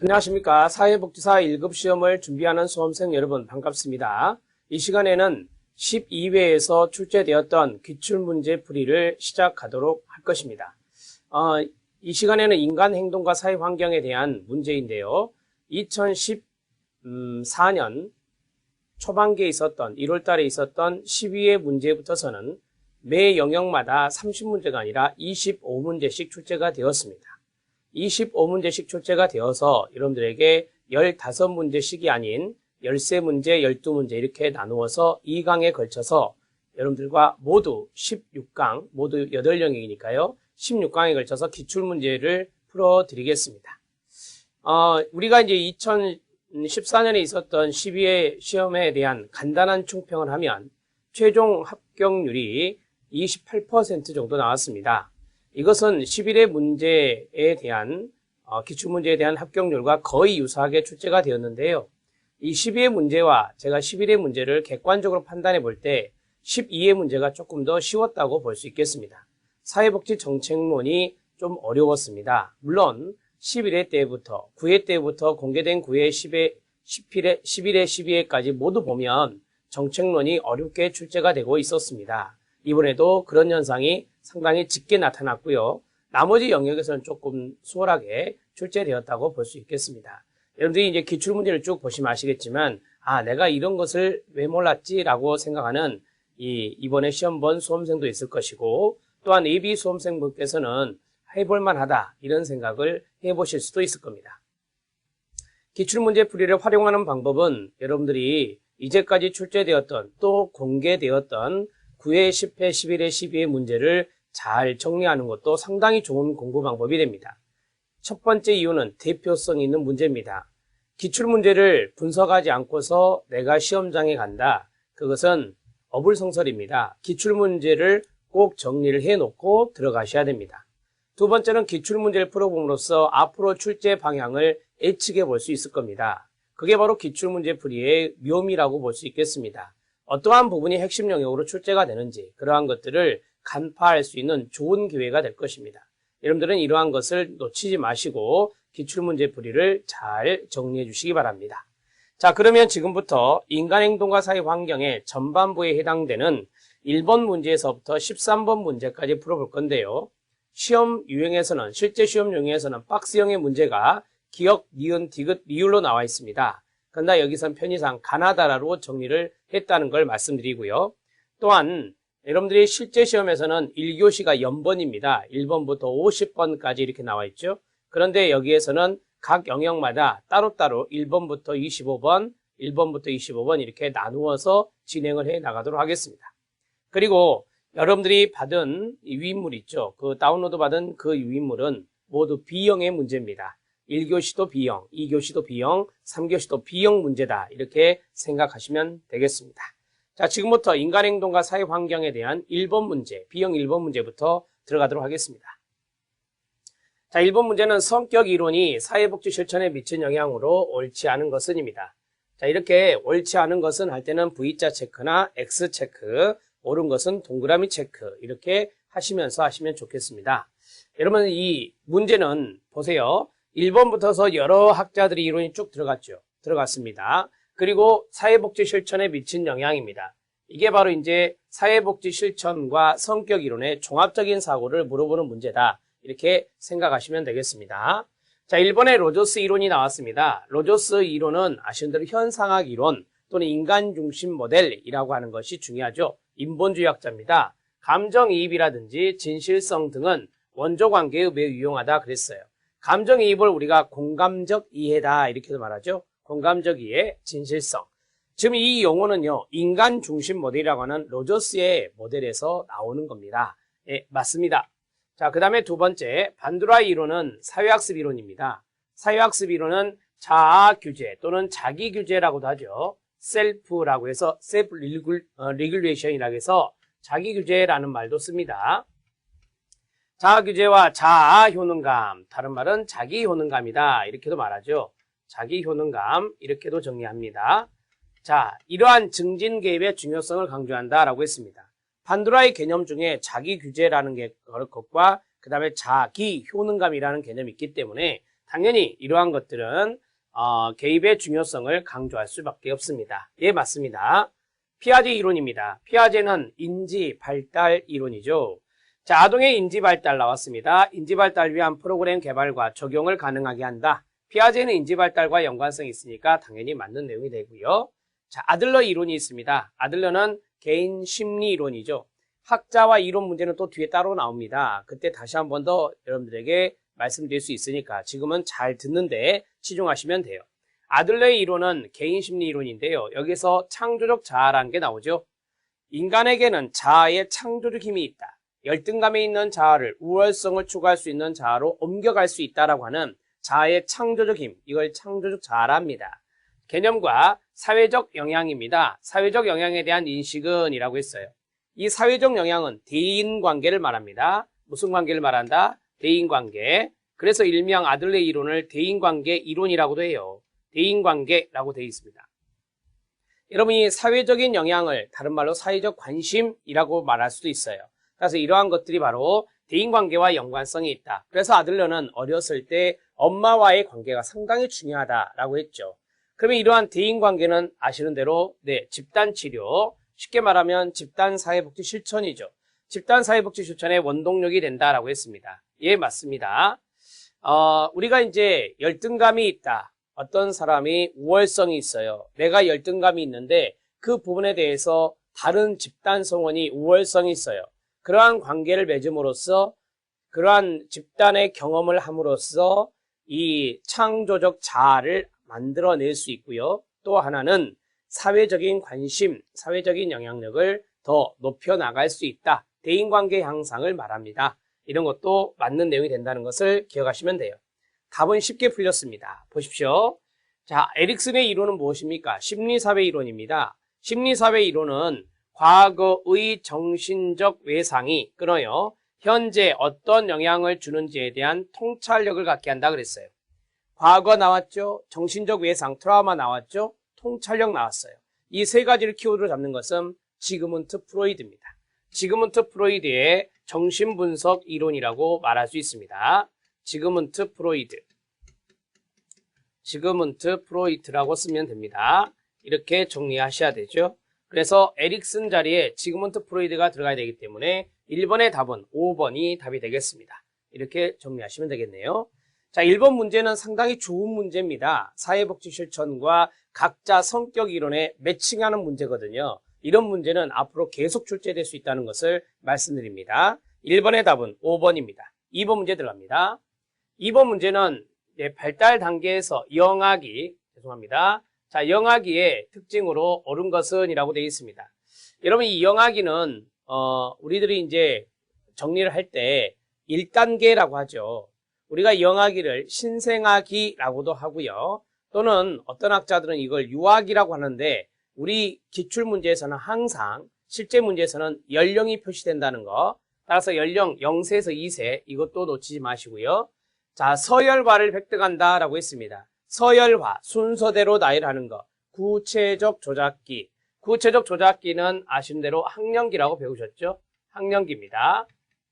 안녕하십니까. 사회복지사 1급 시험을 준비하는 수험생 여러분 반갑습니다. 이 시간에는 12회에서 출제되었던 기출문제 풀이를 시작하도록 할 것입니다. 이 시간에는 인간 행동과 사회 환경에 대한 문제인데요. 2014년 초반기에 있었던 1월 달에 있었던 12회 문제부터서는 매 영역마다 30문제가 아니라 25문제씩 출제가 되었습니다. 25문제씩 출제가 되어서 여러분들에게 15문제씩이 아닌 13문제, 12문제 이렇게 나누어서 2강에 걸쳐서 여러분들과 모두 16강, 모두 8영역이니까요. 16강에 걸쳐서 기출문제를 풀어드리겠습니다. 우리가 이제 2014년에 있었던 12회 시험에 대한 간단한 총평을 하면 최종 합격률이 28% 정도 나왔습니다. 이것은 11회 문제에 대한 기출문제에 대한 합격률과 거의 유사하게 출제가 되었는데요. 이 12회 문제와 제가 11회 문제를 객관적으로 판단해 볼 때 12회 문제가 조금 더 쉬웠다고 볼 수 있겠습니다. 사회복지 정책론이 좀 어려웠습니다. 물론 11회 때부터 9회 때부터 공개된 9회, 10회, 11회, 12회까지 모두 보면 정책론이 어렵게 출제가 되고 있었습니다. 이번에도 그런 현상이 상당히 짙게 나타났고요. 나머지 영역에서는 조금 수월하게 출제되었다고 볼 수 있겠습니다. 여러분들이 이제 기출문제를 쭉 보시면 아시겠지만, 내가 이런 것을 왜 몰랐지? 라고 생각하는 이번에 시험 본 수험생도 있을 것이고, 또한 예비 수험생분께서는 해볼만 하다, 이런 생각을 해보실 수도 있을 겁니다. 기출문제 풀이를 활용하는 방법은 여러분들이 이제까지 출제되었던 또 공개되었던 9회, 10회, 11회, 12회 문제를 잘 정리하는 것도 상당히 좋은 공부 방법이 됩니다. 첫 번째 이유는 대표성 있는 문제입니다. 기출문제를 분석하지 않고서 내가 시험장에 간다. 그것은 어불성설입니다. 기출문제를 꼭 정리를 해놓고 들어가셔야 됩니다. 두 번째는 기출문제를 풀어봄으로써 앞으로 출제 방향을 예측해 볼 수 있을 겁니다. 그게 바로 기출문제 풀이의 묘미라고 볼 수 있겠습니다. 어떠한 부분이 핵심 영역으로 출제가 되는지 그러한 것들을 간파할 수 있는 좋은 기회가 될 것입니다. 여러분들은 이러한 것을 놓치지 마시고 기출문제 풀이를 잘 정리해 주시기 바랍니다. 자, 그러면 지금부터 인간행동과 사회환경의 전반부에 해당되는 1번 문제에서부터 13번 문제까지 풀어볼 건데요. 시험 유형에서는 실제 시험 유형에서는 박스형의 문제가 기역, 니은, 디귿, 리을로 나와 있습니다. 그러나 여기선 편의상 가나다라로 정리를 했다는 걸 말씀드리고요. 또한 여러분들이 실제 시험에서는 1교시가 연번입니다. 1번부터 50번까지 이렇게 나와 있죠. 그런데 여기에서는 각 영역마다 따로따로 1번부터 25번, 1번부터 25번 이렇게 나누어서 진행을 해 나가도록 하겠습니다. 그리고 여러분들이 받은 이 유인물 있죠. 그 다운로드 받은 그 유인물은 모두 B형의 문제입니다. 1교시도 B형, 2교시도 B형, 3교시도 B형 문제다. 이렇게 생각하시면 되겠습니다. 자, 지금부터 인간행동과 사회환경에 대한 1번 문제, B형 1번 문제부터 들어가도록 하겠습니다. 자, 1번 문제는 성격 이론이 사회복지 실천에 미친 영향으로 옳지 않은 것은입니다. 자, 이렇게 옳지 않은 것은 할 때는 V자 체크나 X 체크, 옳은 것은 동그라미 체크 이렇게 하시면서 하시면 좋겠습니다. 여러분 이 문제는 보세요. 1번부터서 여러 학자들이 이론이 쭉 들어갔습니다. 그리고 사회복지 실천에 미친 영향입니다. 이게 바로 이제 사회복지 실천과 성격 이론의 종합적인 사고를 물어보는 문제다. 이렇게 생각하시면 되겠습니다. 자, 1번에 로저스 이론이 나왔습니다. 로저스 이론은 아시는 대로 현상학 이론 또는 인간 중심 모델이라고 하는 것이 중요하죠. 인본주의 학자입니다. 감정이입이라든지 진실성 등은 원조관계에 매우 유용하다 그랬어요. 감정이입을 우리가 공감적 이해다 이렇게도 말하죠. 공감적 이해, 진실성. 지금 이 용어는요. 인간 중심 모델이라고 하는 로저스의 모델에서 나오는 겁니다. 예, 맞습니다. 자, 그 다음에 두 번째 반두라이 이론은 사회학습 이론입니다. 사회학습 이론은 자아 규제 또는 자기 규제라고도 하죠. 셀프라고 해서 셀프 리귤레이션이라고 해서 자기 규제라는 말도 씁니다. 자아 규제와 자아 효능감, 다른 말은 자기 효능감이다 이렇게도 말하죠. 자기 효능감 이렇게도 정리합니다. 자, 이러한 증진 개입의 중요성을 강조한다라고 했습니다. 판도라의 개념 중에 자기 규제라는 것과 그 다음에 자기 효능감이라는 개념이 있기 때문에 당연히 이러한 것들은 개입의 중요성을 강조할 수밖에 없습니다. 예, 맞습니다. 피아제 이론입니다. 피아제는 인지 발달 이론이죠. 자, 아동의 인지 발달 나왔습니다. 인지 발달 위한 프로그램 개발과 적용을 가능하게 한다. 피아제는 인지 발달과 연관성이 있으니까 당연히 맞는 내용이 되고요. 자, 아들러 이론이 있습니다. 아들러는 개인 심리 이론이죠. 학자와 이론 문제는 또 뒤에 따로 나옵니다. 그때 다시 한 번 더 여러분들에게 말씀드릴 수 있으니까 지금은 잘 듣는데 치중하시면 돼요. 아들러의 이론은 개인 심리 이론인데요. 여기서 창조적 자아라는 게 나오죠. 인간에게는 자아의 창조적 힘이 있다. 열등감에 있는 자아를 우월성을 추구할 수 있는 자아로 옮겨갈 수 있다라고 하는 자아의 창조적 힘, 이걸 창조적 자아라 합니다. 개념과 사회적 영향입니다. 사회적 영향에 대한 인식은 이라고 했어요. 이 사회적 영향은 대인관계를 말합니다. 무슨 관계를 말한다? 대인관계. 그래서 일명 아들러의 이론을 대인관계 이론이라고도 해요. 대인관계라고 되어 있습니다. 여러분이 사회적인 영향을 다른 말로 사회적 관심이라고 말할 수도 있어요. 그래서 이러한 것들이 바로 대인관계와 연관성이 있다. 그래서 아들러는 어렸을 때 엄마와의 관계가 상당히 중요하다라고 했죠. 그러면 이러한 대인관계는 아시는 대로 집단치료, 쉽게 말하면 집단사회복지 실천이죠. 집단사회복지 실천의 원동력이 된다라고 했습니다. 예, 맞습니다. 우리가 이제 열등감이 있다. 어떤 사람이 우월성이 있어요. 내가 열등감이 있는데 그 부분에 대해서 다른 집단 성원이 우월성이 있어요. 그러한 관계를 맺음으로써 그러한 집단의 경험을 함으로써 이 창조적 자아를 만들어낼 수 있고요. 또 하나는 사회적인 관심, 사회적인 영향력을 더 높여나갈 수 있다. 대인관계 향상을 말합니다. 이런 것도 맞는 내용이 된다는 것을 기억하시면 돼요. 답은 쉽게 풀렸습니다. 보십시오. 자, 에릭슨의 이론은 무엇입니까? 심리사회 이론입니다. 심리사회 이론은 과거의 정신적 외상이 끊어요. 현재 어떤 영향을 주는지에 대한 통찰력을 갖게 한다 그랬어요. 과거 나왔죠? 정신적 외상, 트라우마 나왔죠? 통찰력 나왔어요. 이 세 가지를 키워드로 잡는 것은 지그문트 프로이드입니다. 지그문트 프로이드의 정신분석 이론이라고 말할 수 있습니다. 지그문트 프로이트라고 쓰면 됩니다. 이렇게 정리하셔야 되죠. 그래서 에릭슨 자리에 지그문트 프로이드가 들어가야 되기 때문에 1번의 답은 5번이 답이 되겠습니다. 이렇게 정리하시면 되겠네요. 자, 1번 문제는 상당히 좋은 문제입니다. 사회복지 실천과 각자 성격 이론에 매칭하는 문제거든요. 이런 문제는 앞으로 계속 출제될 수 있다는 것을 말씀드립니다. 1번의 답은 5번입니다. 2번 문제 들어갑니다. 2번 문제는 발달 단계에서 영아기, 자, 영아기의 특징으로 옳은 것은 이라고 되어 있습니다. 여러분, 이 영아기는 우리들이 이제 정리를 할 때 1단계라고 하죠. 우리가 영아기를 신생아기라고도 하고요. 또는 어떤 학자들은 이걸 유아기라고 하는데 우리 기출문제에서는 항상 실제 문제에서는 연령이 표시된다는 거. 따라서 연령 0세에서 2세 이것도 놓치지 마시고요. 자, 서열화를 획득한다라고 했습니다. 서열화, 순서대로 나열하는 거. 구체적 조작기. 구체적 조작기는 아시는 대로 학령기라고 배우셨죠? 학령기입니다.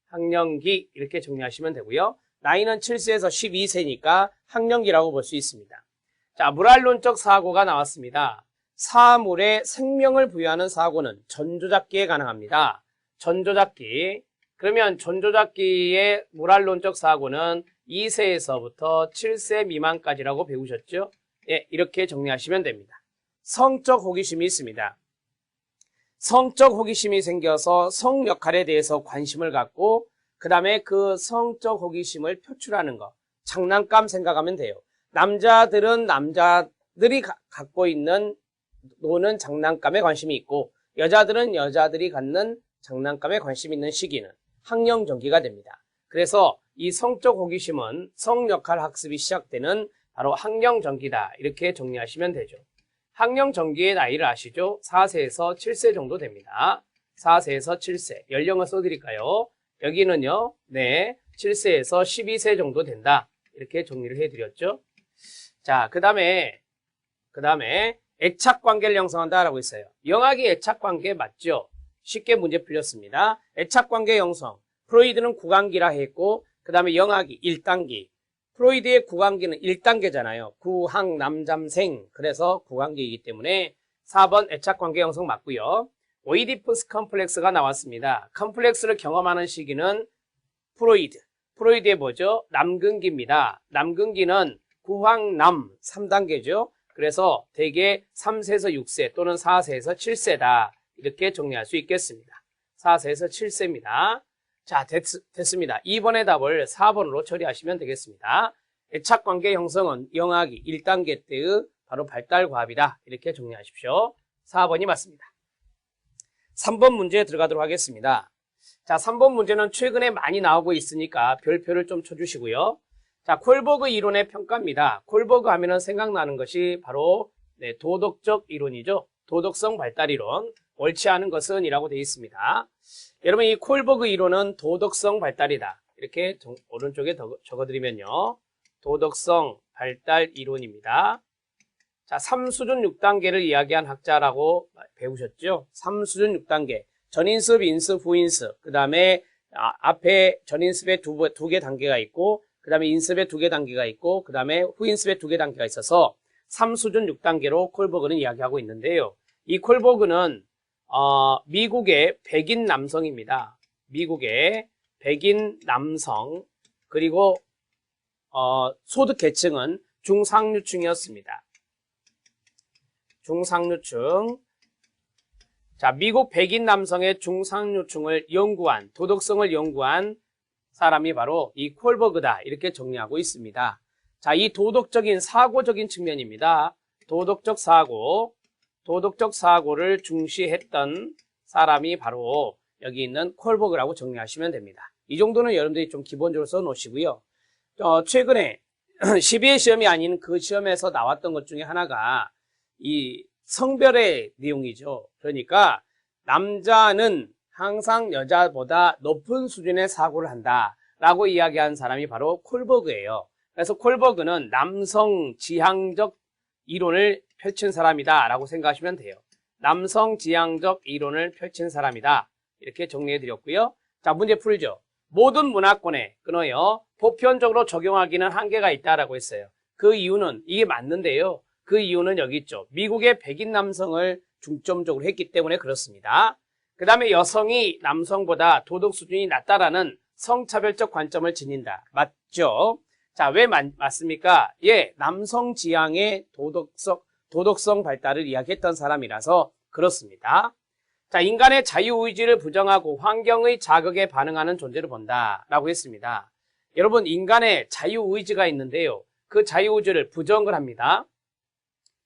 학령기 이렇게 정리하시면 되고요. 나이는 7세에서 12세니까 학령기라고 볼 수 있습니다. 자, 물활론적 사고가 나왔습니다. 사물에 생명을 부여하는 사고는 전조작기에 가능합니다. 전조작기. 그러면 전조작기의 물활론적 사고는 2세에서부터 7세 미만까지라고 배우셨죠? 예, 이렇게 정리하시면 됩니다. 성적 호기심이 있습니다. 성적 호기심이 생겨서 성 역할에 대해서 관심을 갖고 그 다음에 그 성적 호기심을 표출하는 거. 장난감 생각하면 돼요. 남자들은 남자들이 갖고 있는 노는 장난감에 관심이 있고 여자들은 여자들이 갖는 장난감에 관심이 있는 시기는 학령전기가 됩니다. 그래서 이 성적 호기심은 성역할 학습이 시작되는 바로 학령전기다. 이렇게 정리하시면 되죠. 학령전기의 나이를 아시죠? 4세에서 7세 정도 됩니다. 4세에서 7세. 연령을 써드릴까요? 여기는요. 네, 7세에서 12세 정도 된다. 이렇게 정리를 해드렸죠. 자, 그 다음에 애착관계를 형성한다라고 했어요. 영아기 애착관계 맞죠? 쉽게 문제 풀렸습니다. 애착관계 형성. 프로이드는 구강기라 했고 그 다음에 영아기 1단기. 프로이드의 구강기는 1단계잖아요. 구항남잠생. 그래서 구강기이기 때문에 4번 애착관계 형성 맞고요. 오이디푸스 컴플렉스가 나왔습니다. 컴플렉스를 경험하는 시기는 프로이드의 뭐죠? 남근기입니다. 남근기는 구황남 3단계죠. 그래서 대개 3세에서 6세 또는 4세에서 7세다. 이렇게 정리할 수 있겠습니다. 4세에서 7세입니다. 자, 됐습니다. 2번의 답을 4번으로 처리하시면 되겠습니다. 애착관계 형성은 영아기 1단계 때의 바로 발달과합이다. 이렇게 정리하십시오. 4번이 맞습니다. 3번 문제에 들어가도록 하겠습니다. 자, 3번 문제는 최근에 많이 나오고 있으니까 별표를 좀 쳐주시고요. 자, 콜버그 이론의 평가입니다. 콜버그 하면은 생각나는 것이 바로 도덕적 이론이죠. 도덕성 발달 이론. 옳지 않은 것은 이라고 되어 있습니다. 여러분, 이 콜버그 이론은 도덕성 발달이다. 이렇게 오른쪽에 적어드리면요. 도덕성 발달 이론입니다. 자, 3수준 6단계를 이야기한 학자라고 배우셨죠? 3수준 6단계. 전인습, 인습, 후인습. 그 다음에 앞에 전인습에 두 개 단계가 있고, 그 다음에 인습에 2개 단계가 있고, 그 다음에 후인습에 2개 단계가 있어서 3수준 6단계로 콜버그는 이야기하고 있는데요. 이 콜버그는 미국의 백인 남성입니다. 미국의 백인 남성. 그리고 소득 계층은 중상류층이었습니다. 중상류층. 자, 미국 백인 남성의 중상류층을 연구한, 도덕성을 연구한 사람이 바로 이 콜버그다. 이렇게 정리하고 있습니다. 자, 이 도덕적인 사고적인 측면입니다. 도덕적 사고를 중시했던 사람이 바로 여기 있는 콜버그라고 정리하시면 됩니다. 이 정도는 여러분들이 좀 기본적으로 써놓으시고요. 최근에 12회 시험이 아닌 그 시험에서 나왔던 것 중에 하나가 이 성별의 내용이죠. 그러니까 남자는 항상 여자보다 높은 수준의 사고를 한다라고 이야기한 사람이 바로 콜버그예요. 그래서 콜버그는 남성 지향적 이론을 펼친 사람이다라고 생각하시면 돼요. 남성 지향적 이론을 펼친 사람이다. 이렇게 정리해 드렸고요. 자, 문제 풀죠. 모든 문화권에 끊어요. 보편적으로 적용하기는 한계가 있다라고 했어요. 그 이유는 이게 맞는데요. 그 이유는 여기 있죠. 미국의 백인 남성을 중점적으로 했기 때문에 그렇습니다. 그 다음에 여성이 남성보다 도덕 수준이 낮다라는 성차별적 관점을 지닌다. 맞죠? 자, 왜 맞습니까? 예, 남성 지향의 도덕성 발달을 이야기했던 사람이라서 그렇습니다. 자, 인간의 자유의지를 부정하고 환경의 자극에 반응하는 존재를 본다라고 했습니다. 여러분, 인간의 자유의지가 있는데요. 그 자유의지를 부정을 합니다.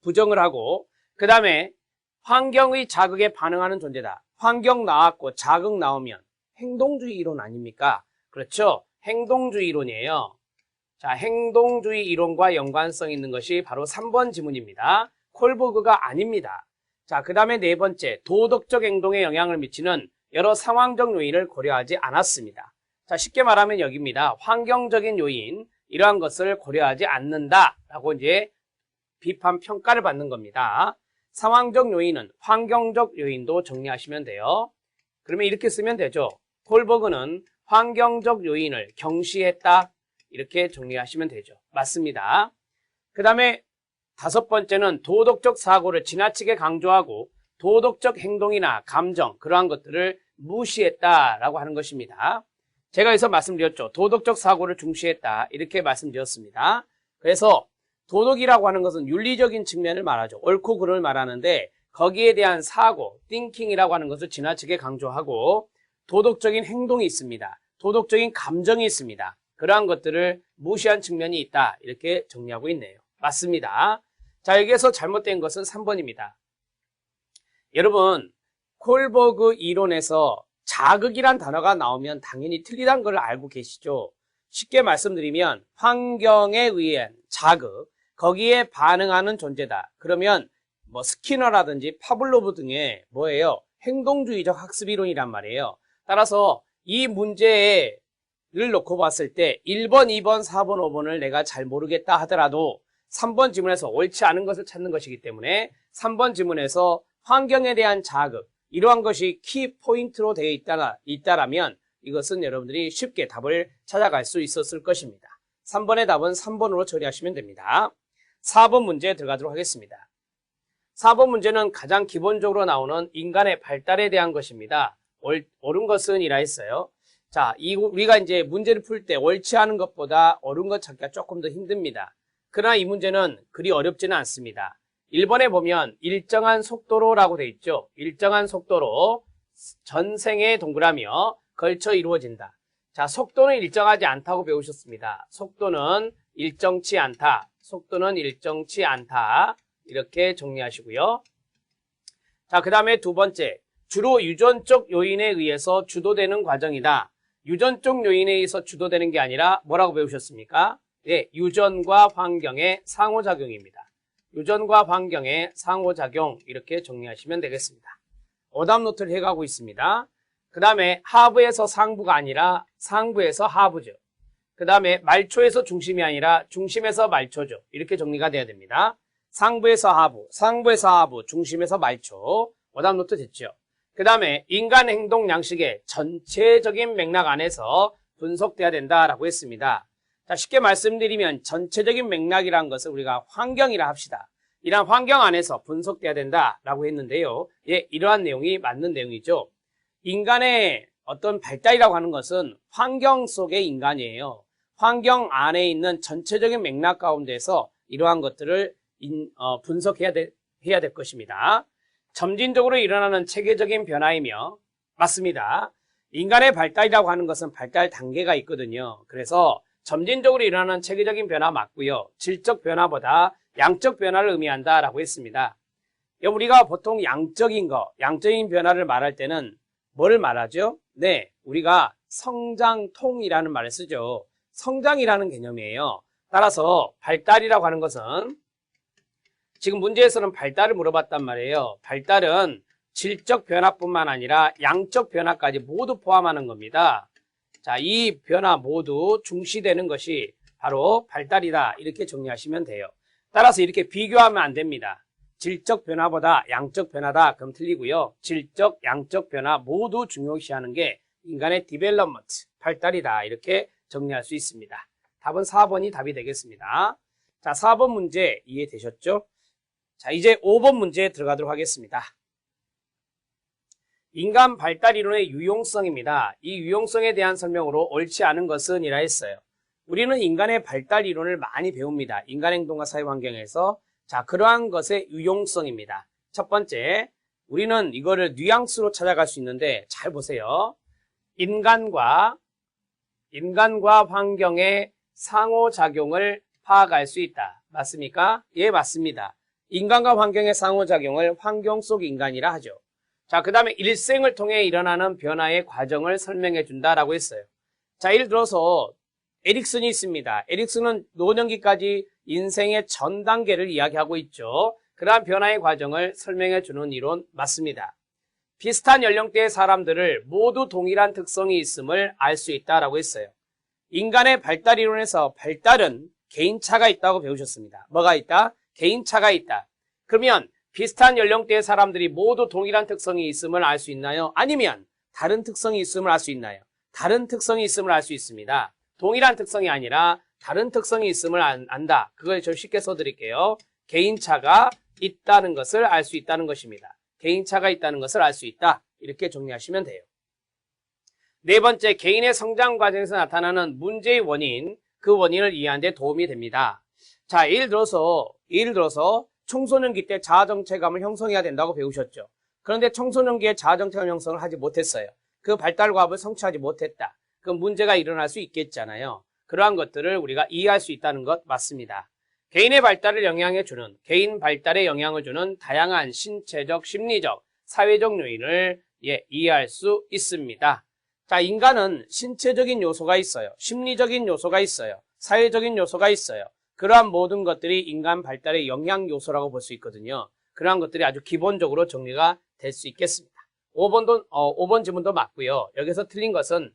부정을 하고, 그 다음에 환경의 자극에 반응하는 존재다. 환경 나왔고 자극 나오면 행동주의 이론 아닙니까? 그렇죠? 행동주의 이론이에요. 자, 행동주의 이론과 연관성 있는 것이 바로 3번 지문입니다. 콜버그가 아닙니다. 자, 그 다음에 네 번째, 도덕적 행동에 영향을 미치는 여러 상황적 요인을 고려하지 않았습니다. 자, 쉽게 말하면 여기입니다. 환경적인 요인, 이러한 것을 고려하지 않는다라고 이제 비판 평가를 받는 겁니다. 상황적 요인은 환경적 요인도 정리하시면 돼요. 그러면 이렇게 쓰면 되죠. 콜버그는 환경적 요인을 경시했다. 이렇게 정리하시면 되죠. 맞습니다. 그 다음에 5번째는 도덕적 사고를 지나치게 강조하고 도덕적 행동이나 감정, 그러한 것들을 무시했다라고 하는 것입니다. 제가 여기서 말씀드렸죠. 도덕적 사고를 중시했다. 이렇게 말씀드렸습니다. 그래서 도덕이라고 하는 것은 윤리적인 측면을 말하죠. 옳고 그름을 말하는데 거기에 대한 사고, thinking이라고 하는 것을 지나치게 강조하고 도덕적인 행동이 있습니다. 도덕적인 감정이 있습니다. 그러한 것들을 무시한 측면이 있다. 이렇게 정리하고 있네요. 맞습니다. 자, 여기에서 잘못된 것은 3번입니다. 여러분, 콜버그 이론에서 자극이란 단어가 나오면 당연히 틀리다는 걸 알고 계시죠? 쉽게 말씀드리면 환경에 의한 자극, 거기에 반응하는 존재다. 그러면 뭐 스키너라든지 파블로브 등의 뭐예요? 행동주의적 학습 이론이란 말이에요. 따라서 이 문제를 놓고 봤을 때 1번, 2번, 4번, 5번을 내가 잘 모르겠다 하더라도 3번 지문에서 옳지 않은 것을 찾는 것이기 때문에 3번 지문에서 환경에 대한 자극, 이러한 것이 키 포인트로 되어 있다라면 이것은 여러분들이 쉽게 답을 찾아갈 수 있었을 것입니다. 3번의 답은 3번으로 처리하시면 됩니다. 4번 문제 들어가도록 하겠습니다. 4번 문제는 가장 기본적으로 나오는 인간의 발달에 대한 것입니다. 옳은 것은 이라 했어요. 자, 우리가 이제 문제를 풀 때 옳지 않은 것보다 옳은 것 찾기가 조금 더 힘듭니다. 그러나 이 문제는 그리 어렵지는 않습니다. 1번에 보면 일정한 속도로라고 되어 있죠. 일정한 속도로 전생에 동그라며 걸쳐 이루어진다. 자, 속도는 일정하지 않다고 배우셨습니다. 속도는 일정치 않다. 속도는 일정치 않다. 이렇게 정리하시고요. 자, 그 다음에 두 번째, 주로 유전적 요인에 의해서 주도되는 과정이다. 유전적 요인에 의해서 주도되는 게 아니라 뭐라고 배우셨습니까? 예, 유전과 환경의 상호작용입니다. 유전과 환경의 상호작용 이렇게 정리하시면 되겠습니다. 오답 노트를 해가고 있습니다. 그 다음에 하부에서 상부가 아니라 상부에서 하부죠. 그 다음에 말초에서 중심이 아니라 중심에서 말초죠. 이렇게 정리가 돼야 됩니다. 상부에서 하부, 상부에서 하부, 중심에서 말초. 오답 노트 됐죠. 그 다음에 인간 행동 양식의 전체적인 맥락 안에서 분석돼야 된다라고 했습니다. 자, 쉽게 말씀드리면 전체적인 맥락이라는 것을 우리가 환경이라 합시다. 이러한 환경 안에서 분석돼야 된다라고 했는데요. 예, 이러한 내용이 맞는 내용이죠. 인간의 어떤 발달이라고 하는 것은 환경 속의 인간이에요. 환경 안에 있는 전체적인 맥락 가운데서 이러한 것들을 분석해야 해야 될 것입니다. 점진적으로 일어나는 체계적인 변화이며 맞습니다. 인간의 발달이라고 하는 것은 발달 단계가 있거든요. 그래서 점진적으로 일어나는 체계적인 변화 맞고요. 질적 변화보다 양적 변화를 의미한다라고 했습니다. 우리가 보통 양적인 변화를 말할 때는 뭘 말하죠? 네, 우리가 성장통이라는 말을 쓰죠. 성장이라는 개념이에요. 따라서 발달이라고 하는 것은 지금 문제에서는 발달을 물어봤단 말이에요. 발달은 질적 변화뿐만 아니라 양적 변화까지 모두 포함하는 겁니다. 자, 이 변화 모두 중시되는 것이 바로 발달이다. 이렇게 정리하시면 돼요. 따라서 이렇게 비교하면 안 됩니다. 질적 변화보다 양적 변화다. 그럼 틀리고요. 질적, 양적 변화 모두 중요시하는 게 인간의 디벨롭먼트, 발달이다. 이렇게 정리할 수 있습니다. 답은 4번이 답이 되겠습니다. 자, 4번 문제 이해되셨죠? 자, 이제 5번 문제에 들어가도록 하겠습니다. 인간 발달 이론의 유용성입니다. 이 유용성에 대한 설명으로 옳지 않은 것은 이라 했어요. 우리는 인간의 발달 이론을 많이 배웁니다. 인간 행동과 사회 환경에서. 자, 그러한 것의 유용성입니다. 첫 번째, 우리는 이거를 뉘앙스로 찾아갈 수 있는데 잘 보세요. 인간과 환경의 상호작용을 파악할 수 있다. 맞습니까? 예, 맞습니다. 인간과 환경의 상호작용을 환경 속 인간이라 하죠. 자, 그 다음에 일생을 통해 일어나는 변화의 과정을 설명해 준다라고 했어요. 자, 예를 들어서 에릭슨이 있습니다. 에릭슨은 노년기까지 인생의 전 단계를 이야기하고 있죠. 그러한 변화의 과정을 설명해 주는 이론 맞습니다. 비슷한 연령대의 사람들을 모두 동일한 특성이 있음을 알 수 있다라고 했어요. 인간의 발달 이론에서 발달은 개인차가 있다고 배우셨습니다. 뭐가 있다? 개인차가 있다. 그러면 비슷한 연령대의 사람들이 모두 동일한 특성이 있음을 알 수 있나요? 아니면 다른 특성이 있음을 알 수 있나요? 다른 특성이 있음을 알 수 있습니다. 동일한 특성이 아니라 다른 특성이 있음을 안다. 그걸 저 쉽게 써드릴게요. 개인차가 있다는 것을 알 수 있다는 것입니다. 개인차가 있다는 것을 알 수 있다. 이렇게 정리하시면 돼요. 네 번째, 개인의 성장 과정에서 나타나는 문제의 원인, 그 원인을 이해하는 데 도움이 됩니다. 자, 예를 들어서 청소년기 때 자아정체감을 형성해야 된다고 배우셨죠. 그런데 청소년기에 자아정체감 형성을 하지 못했어요. 그 발달과업을 성취하지 못했다. 그럼 문제가 일어날 수 있겠잖아요. 그러한 것들을 우리가 이해할 수 있다는 것 맞습니다. 개인의 발달을 영향해주는, 개인 발달에 영향을 주는 다양한 신체적, 심리적, 사회적 요인을 이해할 수 있습니다. 자, 인간은 신체적인 요소가 있어요. 심리적인 요소가 있어요. 사회적인 요소가 있어요. 그러한 모든 것들이 인간 발달의 영향 요소라고 볼 수 있거든요. 그러한 것들이 아주 기본적으로 정리가 될 수 있겠습니다. 5번 지문도 맞고요. 여기서 틀린 것은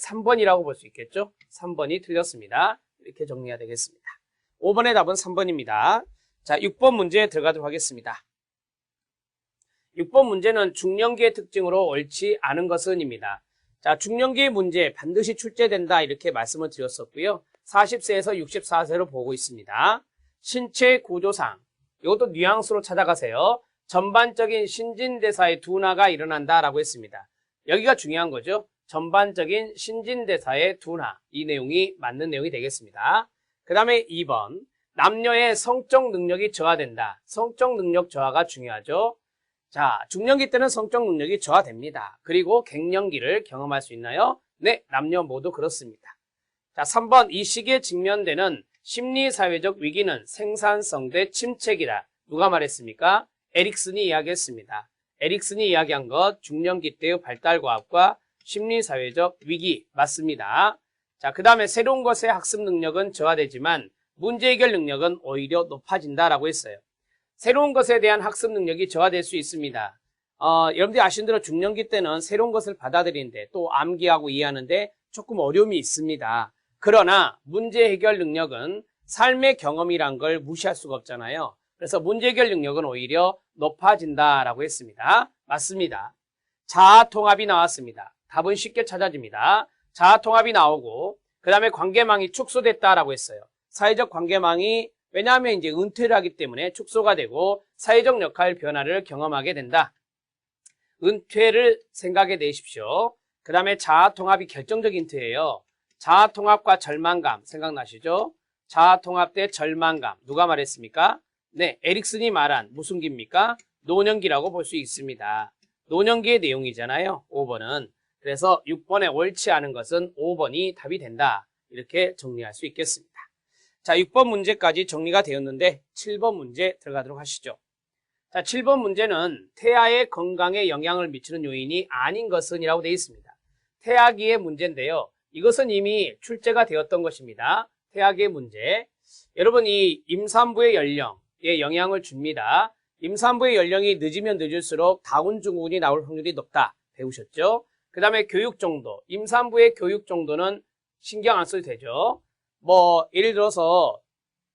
3번이라고 볼 수 있겠죠. 3번이 틀렸습니다. 이렇게 정리가 되겠습니다. 5번의 답은 3번입니다. 자, 6번 문제에 들어가도록 하겠습니다. 6번 문제는 중년기의 특징으로 옳지 않은 것은입니다. 자, 중년기의 문제 반드시 출제된다 이렇게 말씀을 드렸었고요. 40세에서 64세로 보고 있습니다. 신체 구조상 이것도 뉘앙스로 찾아가세요. 전반적인 신진대사의 둔화가 일어난다라고 했습니다. 여기가 중요한 거죠. 전반적인 신진대사의 둔화. 이 내용이 맞는 내용이 되겠습니다. 그 다음에 2번. 남녀의 성적 능력이 저하된다. 성적 능력 저하가 중요하죠. 자, 중년기 때는 성적 능력이 저하됩니다. 그리고 갱년기를 경험할 수 있나요? 네, 남녀 모두 그렇습니다. 자, 3번. 이 시기에 직면되는 심리사회적 위기는 생산성 대 침체기다. 누가 말했습니까? 에릭슨이 이야기했습니다. 에릭슨이 이야기한 것 중년기 때의 발달과학과 심리사회적 위기 맞습니다. 자, 그 다음에 새로운 것의 학습 능력은 저하되지만 문제 해결 능력은 오히려 높아진다라고 했어요. 새로운 것에 대한 학습 능력이 저하될 수 있습니다. 여러분들이 아시는 대로 중년기 때는 새로운 것을 받아들이는데 또 암기하고 이해하는데 조금 어려움이 있습니다. 그러나 문제 해결 능력은 삶의 경험이란 걸 무시할 수가 없잖아요. 그래서 문제 해결 능력은 오히려 높아진다라고 했습니다. 맞습니다. 자아통합이 나왔습니다. 답은 쉽게 찾아집니다. 자아통합이 나오고 그 다음에 관계망이 축소됐다라고 했어요. 사회적 관계망이 왜냐하면 이제 은퇴를 하기 때문에 축소가 되고 사회적 역할 변화를 경험하게 된다. 은퇴를 생각해 내십시오. 그 다음에 자아통합이 결정적인 힌트예요. 자아통합과 절망감 생각나시죠? 자아통합 대 절망감 누가 말했습니까? 네, 에릭슨이 말한 무슨 기입니까? 노년기라고 볼 수 있습니다. 노년기의 내용이잖아요. 5번은. 그래서 6번에 옳지 않은 것은 5번이 답이 된다. 이렇게 정리할 수 있겠습니다. 자, 6번 문제까지 정리가 되었는데 7번 문제 들어가도록 하시죠. 자, 7번 문제는 태아의 건강에 영향을 미치는 요인이 아닌 것은 이라고 되어 있습니다. 태아기의 문제인데요. 이것은 이미 출제가 되었던 것입니다. 태아기의 문제. 여러분 이 임산부의 연령에 영향을 줍니다. 임산부의 연령이 늦으면 늦을수록 다운 증후군이 나올 확률이 높다. 배우셨죠? 그 다음에 교육 정도. 임산부의 교육 정도는 신경 안 써도 되죠. 뭐 예를 들어서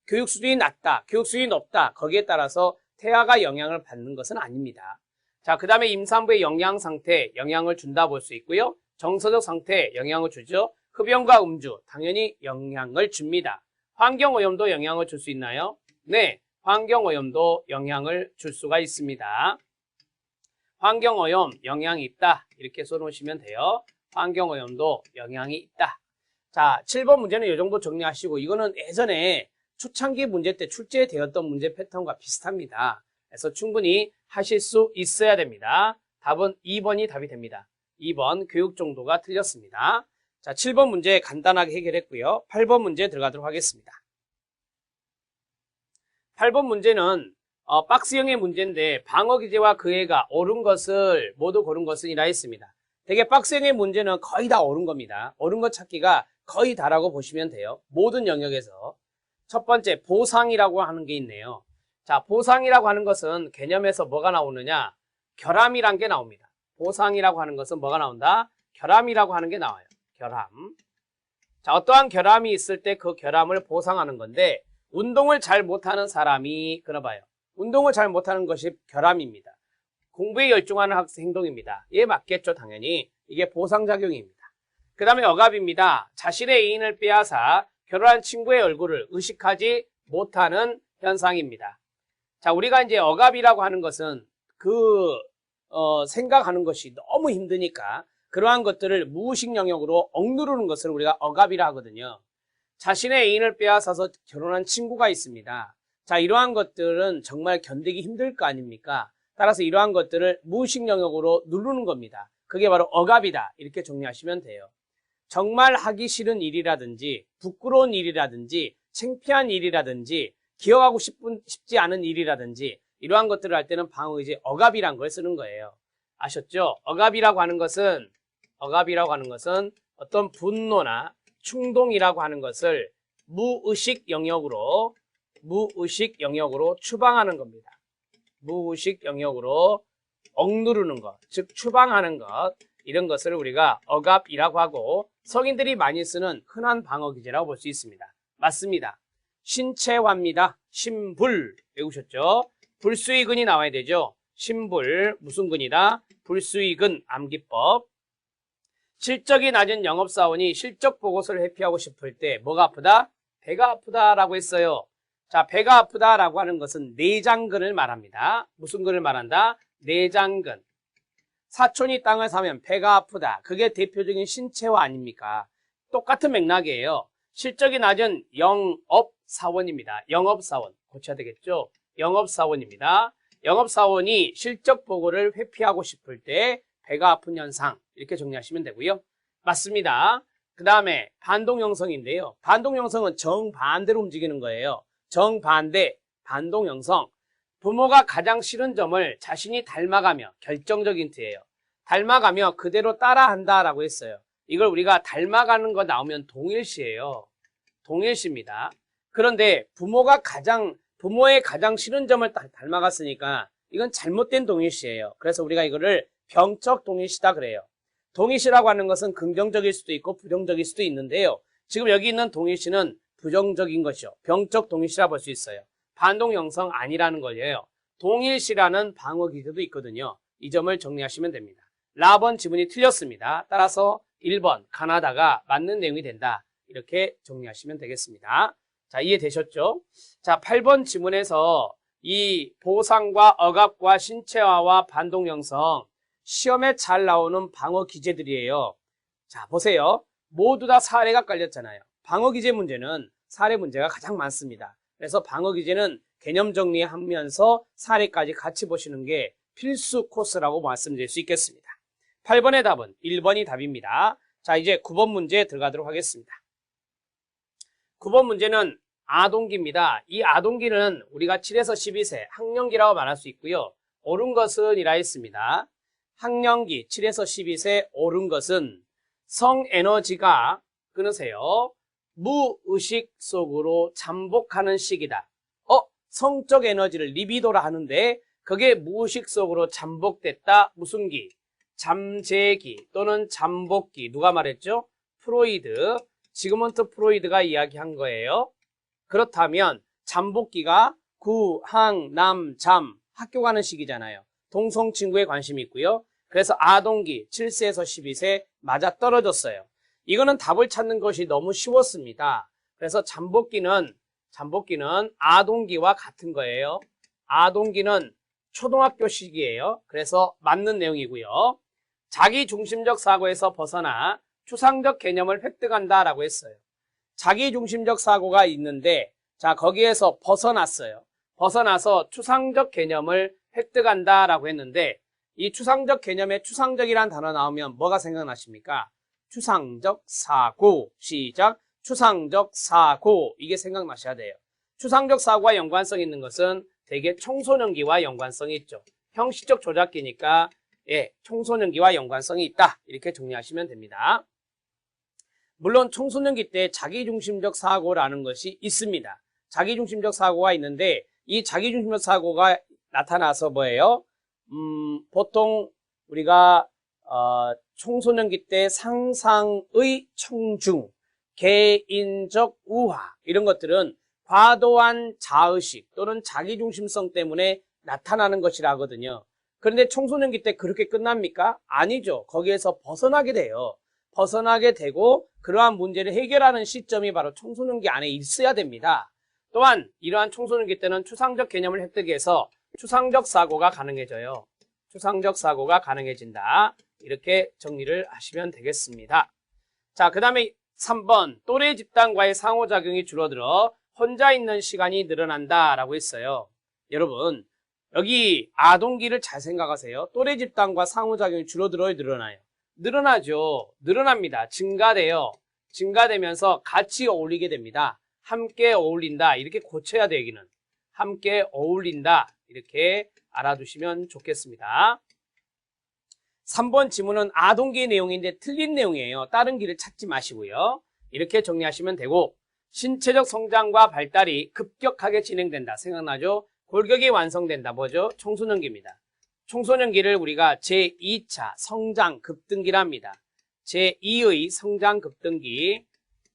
교육 수준이 낮다, 교육 수준이 높다. 거기에 따라서 태아가 영향을 받는 것은 아닙니다. 자, 그 다음에 임산부의 영양 상태에 영향을 준다 볼 수 있고요. 정서적 상태에 영향을 주죠. 흡연과 음주 당연히 영향을 줍니다. 환경오염도 영향을 줄 수 있나요? 네, 환경오염도 영향을 줄 수가 있습니다. 환경오염 영향이 있다. 이렇게 써놓으시면 돼요. 환경오염도 영향이 있다. 자, 7번 문제는 이 정도 정리하시고 이거는 예전에 초창기 문제 때 출제되었던 문제 패턴과 비슷합니다. 그래서 충분히 하실 수 있어야 됩니다. 답은 2번이 답이 됩니다. 2번 교육 정도가 틀렸습니다. 자, 7번 문제 간단하게 해결했고요. 8번 문제 들어가도록 하겠습니다. 8번 문제는 박스형의 문제인데 방어 기제와 그 애가 옳은 것을 모두 고른 것은 이라 했습니다. 되게 박스형의 문제는 거의 다 옳은 겁니다. 옳은 것 찾기가 거의 다라고 보시면 돼요. 모든 영역에서. 첫 번째 보상이라고 하는 게 있네요. 자, 보상이라고 하는 것은 개념에서 뭐가 나오느냐? 결함이란 게 나옵니다. 보상이라고 하는 것은 뭐가 나온다? 결함이라고 하는 게 나와요. 결함. 자, 어떠한 결함이 있을 때 그 결함을 보상하는 건데 운동을 잘 못하는 사람이 그러봐요. 운동을 잘 못하는 것이 결함입니다. 공부에 열중하는 학생 행동입니다. 이에 맞겠죠, 당연히. 이게 보상작용입니다. 그 다음에 억압입니다. 자신의 애인을 빼앗아 결혼한 친구의 얼굴을 의식하지 못하는 현상입니다. 자, 우리가 이제 억압이라고 하는 것은 생각하는 것이 너무 힘드니까 그러한 것들을 무의식 영역으로 억누르는 것을 우리가 억압이라 하거든요. 자신의 애인을 빼앗아서 결혼한 친구가 있습니다. 자, 이러한 것들은 정말 견디기 힘들 거 아닙니까? 따라서 이러한 것들을 무의식 영역으로 누르는 겁니다. 그게 바로 억압이다. 이렇게 정리하시면 돼요. 정말 하기 싫은 일이라든지 부끄러운 일이라든지 창피한 일이라든지 기억하고 싶지 않은 일이라든지 이러한 것들을 할 때는 방어의제 억압이란 걸 쓰는 거예요. 아셨죠? 억압이라고 하는 것은 어떤 분노나 충동이라고 하는 것을 무의식 영역으로 추방하는 겁니다. 무의식 영역으로 억누르는 것, 즉 추방하는 것, 이런 것을 우리가 억압이라고 하고 성인들이 많이 쓰는 흔한 방어 기제라고 볼 수 있습니다. 맞습니다. 신체화입니다. 신불 외우셨죠? 불수의근이 나와야 되죠. 신불 무슨 근이다? 불수의근 암기법. 실적이 낮은 영업사원이 실적 보고서를 회피하고 싶을 때 뭐가 아프다? 배가 아프다라고 했어요. 자, 배가 아프다라고 하는 것은 내장근을 말합니다. 무슨 근을 말한다? 내장근. 사촌이 땅을 사면 배가 아프다. 그게 대표적인 신체화 아닙니까? 똑같은 맥락이에요. 실적이 낮은 영업사원입니다. 영업사원. 고쳐야 되겠죠? 영업사원입니다. 영업사원이 실적 보고를 회피하고 싶을 때 배가 아픈 현상. 이렇게 정리하시면 되고요. 맞습니다. 그 다음에 반동형성인데요. 반동형성은 정반대로 움직이는 거예요. 정반대, 반동형성. 부모가 가장 싫은 점을 자신이 닮아가며 결정적 힌트예요. 닮아가며 그대로 따라한다라고 했어요. 이걸 우리가 닮아가는 거 나오면 동일시예요. 동일시입니다. 그런데 부모의 가장 싫은 점을 닮아갔으니까 이건 잘못된 동일시예요. 그래서 우리가 이거를 병적 동일시다 그래요. 동일시라고 하는 것은 긍정적일 수도 있고 부정적일 수도 있는데요. 지금 여기 있는 동일시는 부정적인 것이요. 병적 동일시라 볼 수 있어요. 반동 형성 아니라는 거예요. 동일시라는 방어 기제도 있거든요. 이 점을 정리하시면 됩니다. 라번 지문이 틀렸습니다. 따라서 1번 가나다가 맞는 내용이 된다. 이렇게 정리하시면 되겠습니다. 자, 이해되셨죠? 자, 8번 지문에서 이 보상과 억압과 신체화와 반동 형성 시험에 잘 나오는 방어 기제들이에요. 자, 보세요. 모두 다 사례가 깔렸잖아요. 방어 기제 문제는 사례 문제가 가장 많습니다. 그래서 방어 기제는 개념 정리하면서 사례까지 같이 보시는 게 필수 코스라고 말씀드릴 수 있겠습니다. 8번의 답은 1번이 답입니다. 자, 이제 9번 문제 들어가도록 하겠습니다. 9번 문제는 아동기입니다. 이 아동기는 우리가 7에서 12세 학령기라고 말할 수 있고요. 옳은 것은 이라 했습니다. 학령기 7에서 12세 옳은 것은 성에너지가 끊으세요. 무의식 속으로 잠복하는 시기다. 성적 에너지를 리비도라 하는데 그게 무의식 속으로 잠복됐다. 무슨 기? 잠재기 또는 잠복기. 누가 말했죠? 프로이드. 지그먼트 프로이드가 이야기한 거예요. 그렇다면 잠복기가 구, 항, 남, 잠 학교 가는 시기잖아요. 동성 친구에 관심이 있고요. 그래서 아동기 7세에서 12세 맞아 떨어졌어요. 이거는 답을 찾는 것이 너무 쉬웠습니다. 그래서 잠복기는 아동기와 같은 거예요. 아동기는 초등학교 시기예요. 그래서 맞는 내용이고요. 자기중심적 사고에서 벗어나 추상적 개념을 획득한다라고 했어요. 자기중심적 사고가 있는데 자 거기에서 벗어났어요. 벗어나서 추상적 개념을 획득한다라고 했는데 이 추상적 개념에 추상적이라는 단어 나오면 뭐가 생각나십니까? 추상적 사고. 시작. 추상적 사고. 이게 생각나셔야 돼요. 추상적 사고와 연관성 있는 것은 대개 청소년기와 연관성이 있죠. 형식적 조작기니까 청소년기와 연관성이 있다. 이렇게 정리하시면 됩니다. 물론 청소년기 때 자기중심적 사고라는 것이 있습니다. 자기중심적 사고가 있는데 이 자기중심적 사고가 나타나서 뭐예요? 보통 우리가 청소년기 때 상상의 청중, 개인적 우화 이런 것들은 과도한 자의식 또는 자기중심성 때문에 나타나는 것이라 하거든요. 그런데 청소년기 때 그렇게 끝납니까? 아니죠. 거기에서 벗어나게 돼요. 벗어나게 되고 그러한 문제를 해결하는 시점이 바로 청소년기 안에 있어야 됩니다. 또한 이러한 청소년기 때는 추상적 개념을 획득해서 추상적 사고가 가능해져요. 추상적 사고가 가능해진다. 이렇게 정리를 하시면 되겠습니다. 자, 그 다음에 3번 또래 집단과의 상호작용이 줄어들어 혼자 있는 시간이 늘어난다 라고 했어요. 여러분 여기 아동기를 잘 생각하세요. 또래 집단과 상호작용이 줄어들어요, 늘어나요? 늘어나죠. 늘어납니다. 증가돼요. 증가되면서 같이 어울리게 됩니다. 함께 어울린다. 이렇게 고쳐야 돼, 여기는. 함께 어울린다. 이렇게 알아두시면 좋겠습니다. 3번 지문은 아동기의 내용인데 틀린 내용이에요. 다른 길을 찾지 마시고요. 이렇게 정리하시면 되고 신체적 성장과 발달이 급격하게 진행된다. 생각나죠? 골격이 완성된다. 뭐죠? 청소년기입니다. 청소년기를 우리가 제2차 성장 급등기랍니다. 제2의 성장 급등기,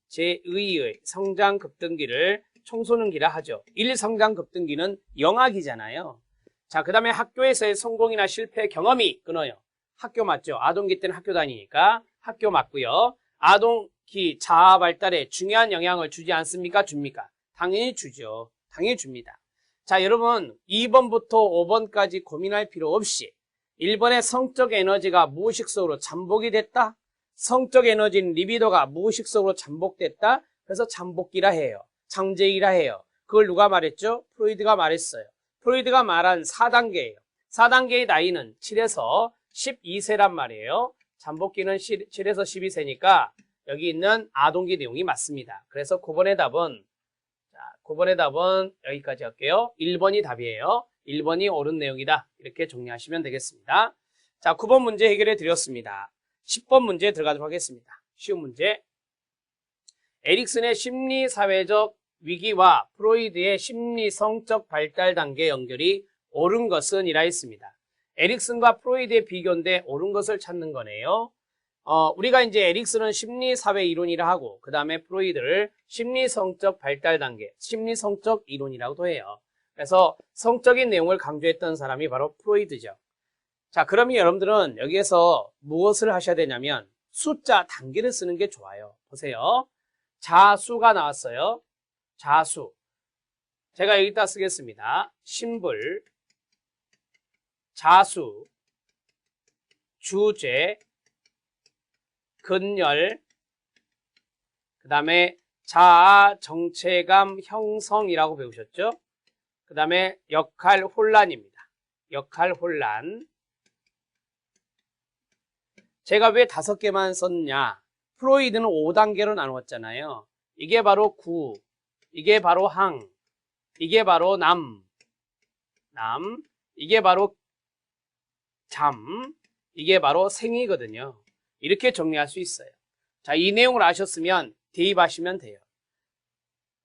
제2의 성장 급등기를 청소년기라 하죠. 1 성장 급등기는 영아기잖아요. 자, 그 다음에 학교에서의 성공이나 실패 경험이 끊어요. 학교 맞죠? 아동기 때는 학교 다니니까 학교 맞고요. 아동기 자아 발달에 중요한 영향을 주지 않습니까? 줍니까? 당연히 주죠. 당연히 줍니다. 자, 여러분 2번부터 5번까지 고민할 필요 없이 1번의 성적 에너지가 무의식적으로 잠복이 됐다. 성적 에너지는 리비도가 무의식적으로 잠복됐다. 그래서 잠복기라 해요. 잠재기라 해요. 그걸 누가 말했죠? 프로이드가 말했어요. 프로이드가 말한 4단계예요. 4단계의 나이는 7에서 12세란 말이에요. 잠복기는 7에서 12세니까 여기 있는 아동기 내용이 맞습니다. 그래서 9번의 답은 9번의 답은 여기까지 할게요. 1번이 답이에요. 1번이 옳은 내용이다. 이렇게 정리하시면 되겠습니다. 자, 9번 문제 해결해 드렸습니다. 10번 문제 들어가도록 하겠습니다. 쉬운 문제. 에릭슨의 심리사회적 위기와 프로이드의 심리성적 발달 단계 연결이 옳은 것은 이라 했습니다. 에릭슨과 프로이드의 비교인데 옳은 것을 찾는 거네요. 우리가 이제 에릭슨은 심리사회 이론이라 하고 그 다음에 프로이드를 심리성적 발달 단계, 심리성적 이론이라고도 해요. 그래서 성적인 내용을 강조했던 사람이 바로 프로이드죠. 자, 그러면 여러분들은 여기에서 무엇을 하셔야 되냐면 숫자 단계를 쓰는 게 좋아요. 보세요. 자수가 나왔어요. 자수. 제가 여기다 쓰겠습니다. 심불, 자수, 주제, 근열, 그 다음에 자아, 정체감, 형성이라고 배우셨죠? 그 다음에 역할 혼란입니다. 역할 혼란. 제가 왜 5개만 썼냐? 프로이드는 5단계로 나누었잖아요. 이게 바로 구, 이게 바로 항, 이게 바로 남, 이게 바로 잠, 이게 바로 생이거든요. 이렇게 정리할 수 있어요. 자, 이 내용을 아셨으면 대입하시면 돼요.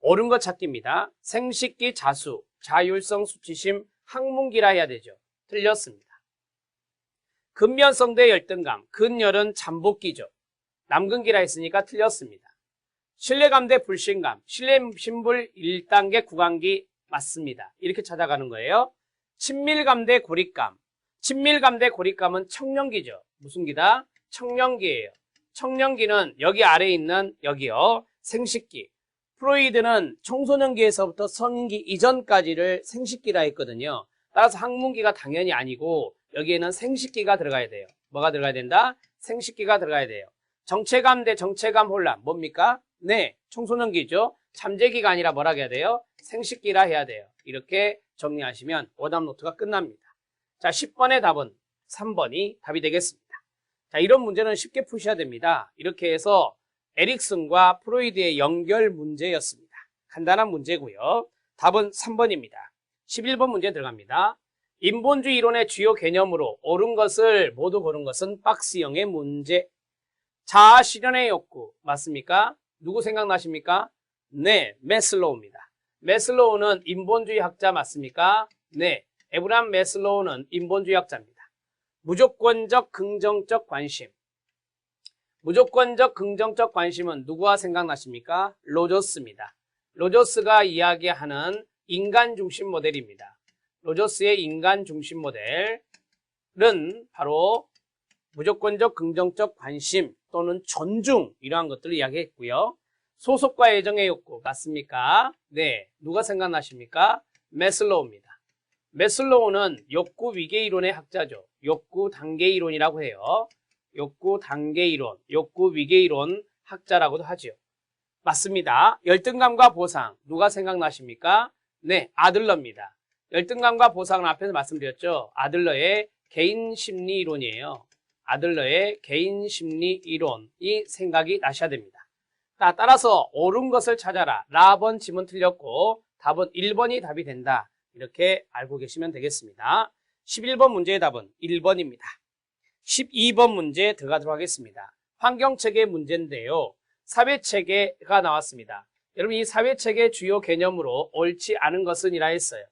옳은 것 찾기입니다. 생식기 자수, 자율성 수치심, 항문기라 해야 되죠. 틀렸습니다. 근면성 대 열등감, 근열은 잠복기죠. 남근기라 했으니까 틀렸습니다. 신뢰감 대 불신감, 신뢰심불 1단계 구강기 맞습니다. 이렇게 찾아가는 거예요. 친밀감 대 고립감, 친밀감 대 고립감은 청년기죠. 무슨 기다? 청년기예요. 청년기는 여기 아래에 있는 여기요. 생식기. 프로이드는 청소년기에서부터 성인기 이전까지를 생식기라 했거든요. 따라서 항문기가 당연히 아니고 여기에는 생식기가 들어가야 돼요. 뭐가 들어가야 된다? 생식기가 들어가야 돼요. 정체감 대 정체감 혼란 뭡니까? 네, 청소년기죠. 잠재기가 아니라 뭐라 해야 돼요? 생식기라 해야 돼요. 이렇게 정리하시면 오답 노트가 끝납니다. 자, 10번의 답은 3번이 답이 되겠습니다. 자, 이런 문제는 쉽게 푸셔야 됩니다. 이렇게 해서 에릭슨과 프로이드의 연결 문제였습니다. 간단한 문제고요. 답은 3번입니다. 11번 문제 들어갑니다. 인본주의 이론의 주요 개념으로 옳은 것을 모두 고른 것은 박스형의 문제. 자아 실현의 욕구 맞습니까? 누구 생각나십니까? 네, 매슬로우입니다. 매슬로우는 인본주의 학자 맞습니까? 네, 에브람 매슬로우는 인본주의 학자입니다. 무조건적 긍정적 관심. 무조건적 긍정적 관심은 누구와 생각나십니까? 로저스입니다. 로저스가 이야기하는 인간 중심 모델입니다. 로저스의 인간 중심 모델은 바로 무조건적 긍정적 관심 또는 존중 이러한 것들을 이야기했고요. 소속과 애정의 욕구 맞습니까? 네, 누가 생각나십니까? 매슬로우입니다. 매슬로우는 욕구 위계 이론의 학자죠. 욕구 단계 이론이라고 해요. 욕구 단계 이론, 욕구 위계 이론 학자라고도 하죠. 맞습니다. 열등감과 보상 누가 생각나십니까? 네, 아들러입니다. 열등감과 보상은 앞에서 말씀드렸죠. 아들러의 개인 심리 이론이에요. 아들러의 개인 심리 이론이 생각이 나셔야 됩니다. 자, 따라서 옳은 것을 찾아라. 라번 지문 틀렸고 답은 1번이 답이 된다. 이렇게 알고 계시면 되겠습니다. 11번 문제의 답은 1번입니다. 12번 문제 들어가도록 하겠습니다. 환경체계 문제인데요. 사회체계가 나왔습니다. 여러분 이 사회체계 주요 개념으로 옳지 않은 것은 이라 했어요.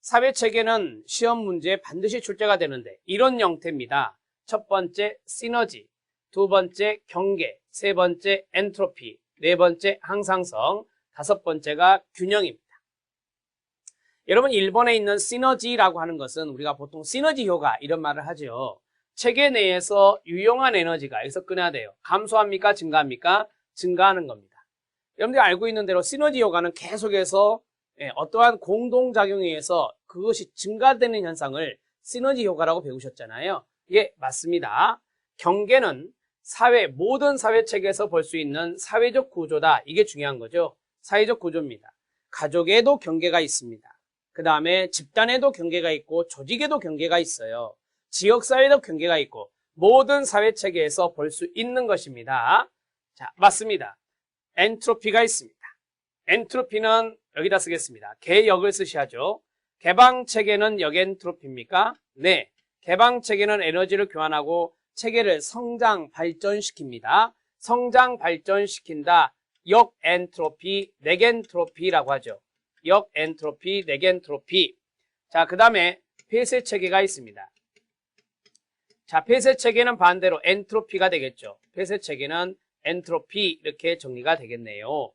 사회체계는 시험 문제에 반드시 출제가 되는데 이런 형태입니다. 첫 번째 시너지, 두 번째 경계, 세 번째 엔트로피, 네 번째 항상성, 다섯 번째가 균형입니다. 여러분 1번에 있는 시너지라고 하는 것은 우리가 보통 시너지 효과 이런 말을 하죠. 체계 내에서 유용한 에너지가 여기서 끊어야 돼요. 감소합니까? 증가합니까? 증가하는 겁니다. 여러분들이 알고 있는 대로 시너지 효과는 계속해서 어떠한 공동작용에 의해서 그것이 증가되는 현상을 시너지 효과라고 배우셨잖아요. 예, 맞습니다. 경계는 모든 사회 체계에서 볼 수 있는 사회적 구조다. 이게 중요한 거죠. 사회적 구조입니다. 가족에도 경계가 있습니다. 그 다음에 집단에도 경계가 있고 조직에도 경계가 있어요. 지역사회에도 경계가 있고 모든 사회 체계에서 볼 수 있는 것입니다. 자, 맞습니다. 엔트로피가 있습니다. 엔트로피는 여기다 쓰겠습니다. 개역을 쓰셔야죠. 개방체계는 역엔트로피입니까? 네. 개방체계는 에너지를 교환하고 체계를 성장, 발전시킵니다. 성장, 발전시킨다. 역엔트로피, 넥엔트로피라고 하죠. 역엔트로피, 넥엔트로피. 자, 그 다음에 폐쇄체계가 있습니다. 자, 폐쇄체계는 반대로 엔트로피가 되겠죠. 폐쇄체계는 엔트로피 이렇게 정리가 되겠네요.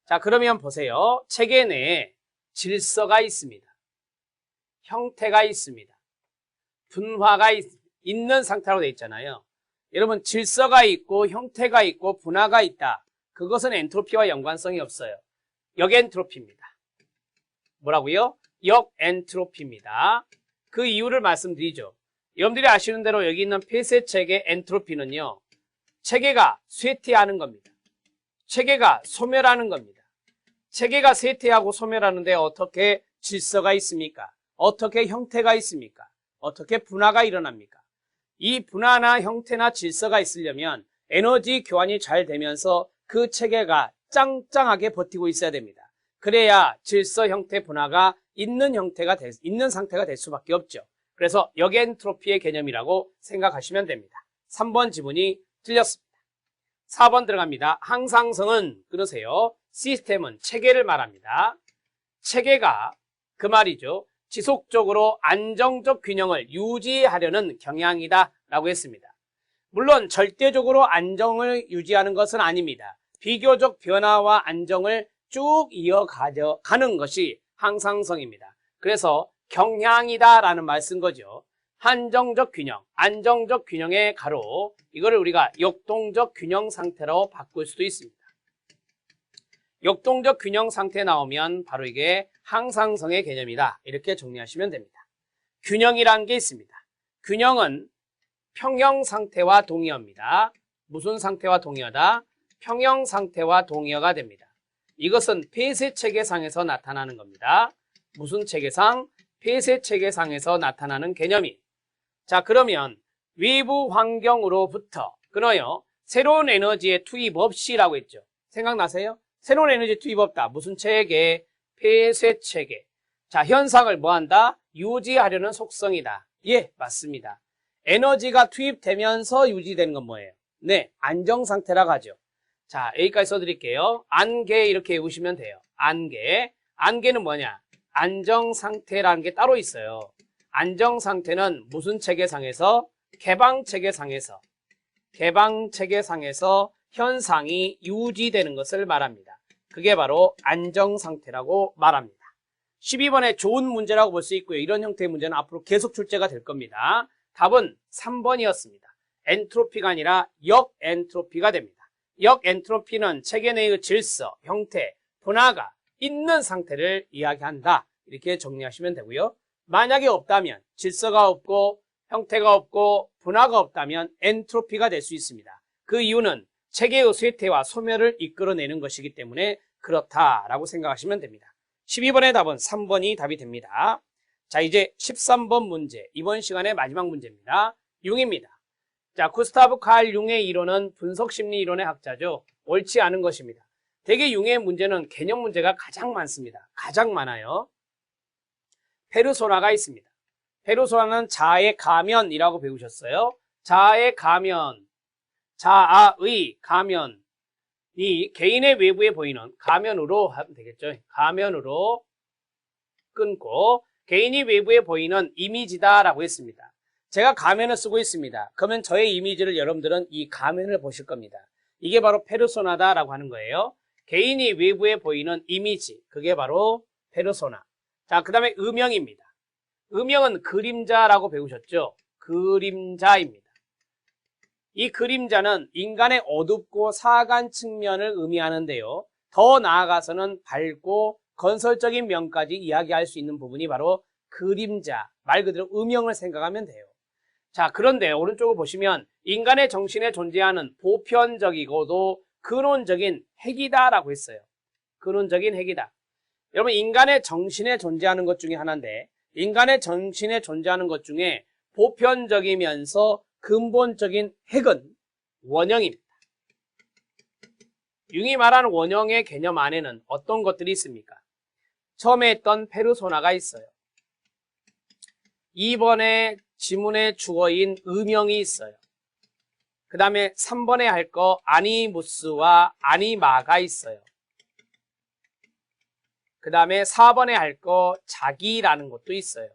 자, 그러면 보세요. 체계 내에 질서가 있습니다. 형태가 있습니다. 분화가 있는 상태로 되어 있잖아요. 여러분, 질서가 있고 형태가 있고 분화가 있다. 그것은 엔트로피와 연관성이 없어요. 역엔트로피입니다. 뭐라고요? 역엔트로피입니다. 그 이유를 말씀드리죠. 여러분들이 아시는 대로 여기 있는 폐쇄체계 엔트로피는요. 체계가 쇠퇴하는 겁니다. 체계가 소멸하는 겁니다. 체계가 쇠퇴하고 소멸하는데 어떻게 질서가 있습니까? 어떻게 형태가 있습니까? 어떻게 분화가 일어납니까? 이 분화나 형태나 질서가 있으려면 에너지 교환이 잘 되면서 그 체계가 짱짱하게 버티고 있어야 됩니다. 그래야 질서, 형태, 분화가 있는 상태가 될 수밖에 없죠. 그래서 역엔트로피의 개념이라고 생각하시면 됩니다. 3번 지문이 틀렸습니다. 4번 들어갑니다. 항상성은 끊으세요. 시스템은 체계를 말합니다. 체계가 그 말이죠. 지속적으로 안정적 균형을 유지하려는 경향이다 라고 했습니다. 물론 절대적으로 안정을 유지하는 것은 아닙니다. 비교적 변화와 안정을 쭉 이어가는 것이 항상성입니다. 그래서 경향이다 라는 말 쓴 거죠. 한정적 균형, 안정적 균형의 가로, 이거를 우리가 역동적 균형 상태로 바꿀 수도 있습니다. 역동적 균형 상태 나오면 바로 이게 항상성의 개념이다. 이렇게 정리하시면 됩니다. 균형이란 게 있습니다. 균형은 평형 상태와 동의어입니다. 무슨 상태와 동의어다? 평형 상태와 동의어가 됩니다. 이것은 폐쇄체계상에서 나타나는 겁니다. 무슨 체계상? 폐쇄체계상에서 나타나는 개념이. 자, 그러면 외부 환경으로부터 끊어요. 새로운 에너지의 투입 없이라고 했죠. 생각나세요? 새로운 에너지 투입 없다. 무슨 체계? 폐쇄체계. 자, 현상을 뭐한다? 유지하려는 속성이다. 예, 맞습니다. 에너지가 투입되면서 유지되는 건 뭐예요? 네, 안정상태라고 하죠. 자, 여기까지 써드릴게요. 안개 이렇게 외우시면 돼요. 안개. 안개는 뭐냐? 안정상태라는 게 따로 있어요. 안정상태는 무슨 체계상에서? 개방체계상에서. 개방체계상에서 현상이 유지되는 것을 말합니다. 그게 바로 안정상태라고 말합니다. 12번에 좋은 문제라고 볼 수 있고요. 이런 형태의 문제는 앞으로 계속 출제가 될 겁니다. 답은 3번이었습니다. 엔트로피가 아니라 역엔트로피가 됩니다. 역엔트로피는 체계 내의 질서, 형태, 분화가 있는 상태를 이야기한다. 이렇게 정리하시면 되고요. 만약에 없다면, 질서가 없고 형태가 없고 분화가 없다면 엔트로피가 될 수 있습니다. 그 이유는 체계의 쇠퇴와 소멸을 이끌어내는 것이기 때문에 그렇다라고 생각하시면 됩니다. 12번의 답은 3번이 답이 됩니다. 자, 이제 13번 문제, 이번 시간의 마지막 문제입니다. 융입니다. 자, 구스타브 칼 융의 이론은 분석심리 이론의 학자죠. 옳지 않은 것입니다. 대개 융의 문제는 개념 문제가 가장 많습니다. 가장 많아요. 페르소나가 있습니다. 페르소나는 자아의 가면이라고 배우셨어요. 자아의 가면, 자아의 가면이 개인의 외부에 보이는 가면으로 하면 되겠죠. 가면으로 끊고 개인이 외부에 보이는 이미지다라고 했습니다. 제가 가면을 쓰고 있습니다. 그러면 저의 이미지를 여러분들은 이 가면을 보실 겁니다. 이게 바로 페르소나다라고 하는 거예요. 개인이 외부에 보이는 이미지, 그게 바로 페르소나. 자, 그 다음에 음영입니다. 음영은 그림자라고 배우셨죠? 그림자입니다. 이 그림자는 인간의 어둡고 사악한 측면을 의미하는데요. 더 나아가서는 밝고 건설적인 면까지 이야기할 수 있는 부분이 바로 그림자, 말 그대로 음영을 생각하면 돼요. 자, 그런데 오른쪽을 보시면 인간의 정신에 존재하는 보편적이고도 근원적인 핵이다라고 했어요. 근원적인 핵이다. 여러분, 인간의 정신에 존재하는 것 중에 하나인데, 인간의 정신에 존재하는 것 중에 보편적이면서 근본적인 핵은 원형입니다. 융이 말하는 원형의 개념 안에는 어떤 것들이 있습니까? 처음에 했던 페르소나가 있어요. 2번에 지문의 주어인 음영이 있어요. 그 다음에 3번에 할 거 아니무스와 아니마가 있어요. 그 다음에 4번에 할 거 자기라는 것도 있어요.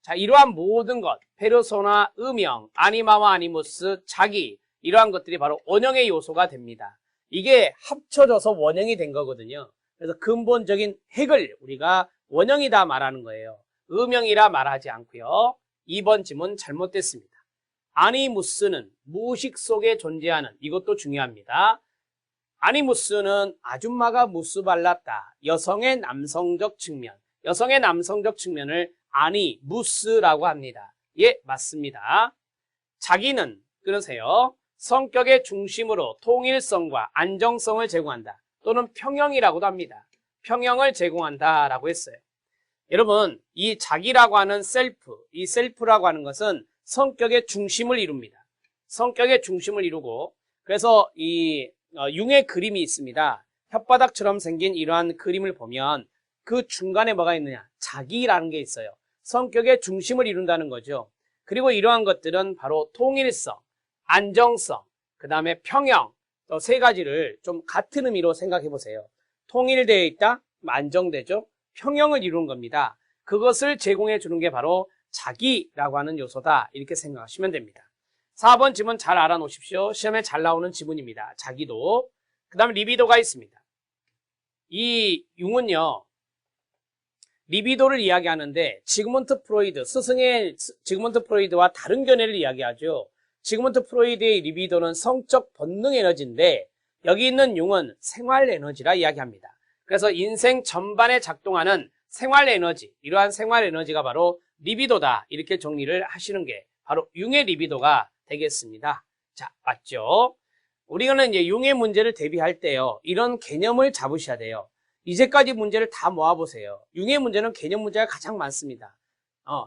자, 이러한 모든 것, 페르소나, 음영, 아니마와 아니무스, 자기, 이러한 것들이 바로 원형의 요소가 됩니다. 이게 합쳐져서 원형이 된 거거든요. 그래서 근본적인 핵을 우리가 원형이다 말하는 거예요. 음영이라 말하지 않고요. 2번 지문 잘못됐습니다. 아니무스는 무의식 속에 존재하는, 이것도 중요합니다. 아니무스는 아줌마가 무스 발랐다. 여성의 남성적 측면, 여성의 남성적 측면을 아니무스라고 합니다. 예, 맞습니다. 자기는, 끊으세요. 성격의 중심으로 통일성과 안정성을 제공한다. 또는 평형이라고도 합니다. 평형을 제공한다라고 했어요. 여러분, 이 자기라고 하는 셀프, 이 셀프라고 하는 것은 성격의 중심을 이룹니다. 성격의 중심을 이루고, 그래서 이 융의 그림이 있습니다. 혓바닥처럼 생긴 이러한 그림을 보면 그 중간에 뭐가 있느냐? 자기라는 게 있어요. 성격의 중심을 이룬다는 거죠. 그리고 이러한 것들은 바로 통일성, 안정성, 그 다음에 평형, 또 세 가지를 좀 같은 의미로 생각해 보세요. 통일되어 있다, 안정되죠. 평형을 이루는 겁니다. 그것을 제공해 주는 게 바로 자기라고 하는 요소다, 이렇게 생각하시면 됩니다. 4번 지문 잘 알아놓으십시오. 시험에 잘 나오는 지문입니다. 자기도. 그 다음에 리비도가 있습니다. 이 융은요, 리비도를 이야기하는데 지그문트 프로이드, 스승의 지그문트 프로이드와 다른 견해를 이야기하죠. 지그문트 프로이드의 리비도는 성적 본능 에너지인데 여기 있는 융은 생활 에너지라 이야기합니다. 그래서 인생 전반에 작동하는 생활 에너지, 이러한 생활 에너지가 바로 리비도다, 이렇게 정리를 하시는 게 바로 융의 리비도가 되겠습니다. 자, 맞죠? 우리는 이제 융의 문제를 대비할 때요, 이런 개념을 잡으셔야 돼요. 이제까지 문제를 다 모아보세요. 융의 문제는 개념 문제가 가장 많습니다.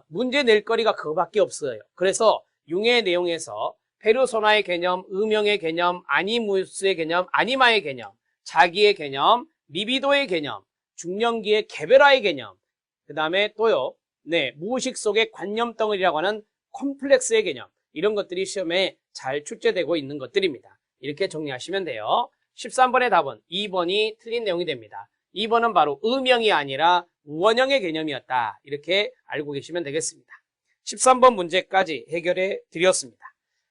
문제 낼 거리가 그거밖에 없어요. 그래서 융의 내용에서 페르소나의 개념, 음영의 개념, 아니무스의 개념, 아니마의 개념, 자기의 개념, 리비도의 개념, 중년기의 개별화의 개념, 그 다음에 또요, 네, 무의식 속의 관념 덩어리라고 하는 콤플렉스의 개념, 이런 것들이 시험에 잘 출제되고 있는 것들입니다. 이렇게 정리하시면 돼요. 13번의 답은 2번이 틀린 내용이 됩니다. 2번은 바로 음영이 아니라 원형의 개념이었다, 이렇게 알고 계시면 되겠습니다. 13번 문제까지 해결해 드렸습니다.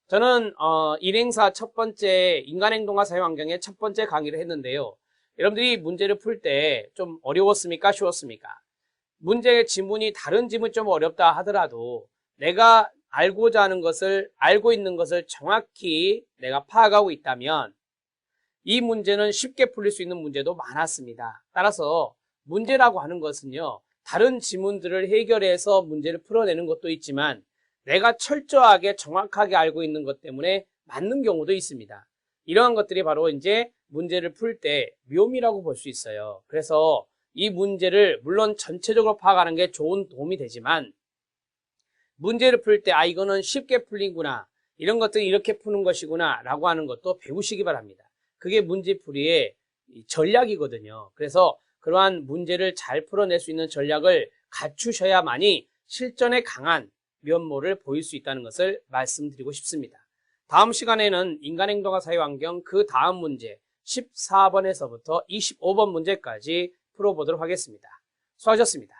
저는 일행사 첫 번째 인간행동과 사회환경의 첫 번째 강의를 했는데요. 여러분들이 문제를 풀 때 좀 어려웠습니까? 쉬웠습니까? 문제의 지문이 다른 지문이 좀 어렵다 하더라도 내가 알고자 하는 것을, 알고 있는 것을 정확히 내가 파악하고 있다면 이 문제는 쉽게 풀릴 수 있는 문제도 많았습니다. 따라서 문제라고 하는 것은요, 다른 지문들을 해결해서 문제를 풀어내는 것도 있지만 내가 철저하게 정확하게 알고 있는 것 때문에 맞는 경우도 있습니다. 이러한 것들이 바로 이제 문제를 풀 때 묘미라고 볼 수 있어요. 그래서 이 문제를 물론 전체적으로 파악하는 게 좋은 도움이 되지만 문제를 풀 때 이거는 쉽게 풀린구나, 이런 것들이 이렇게 푸는 것이구나 라고 하는 것도 배우시기 바랍니다. 그게 문제풀이의 전략이거든요. 그래서 그러한 문제를 잘 풀어낼 수 있는 전략을 갖추셔야만이 실전에 강한 면모를 보일 수 있다는 것을 말씀드리고 싶습니다. 다음 시간에는 인간행동과 사회환경 그 다음 문제 14번에서부터 25번 문제까지 풀어보도록 하겠습니다. 수고하셨습니다.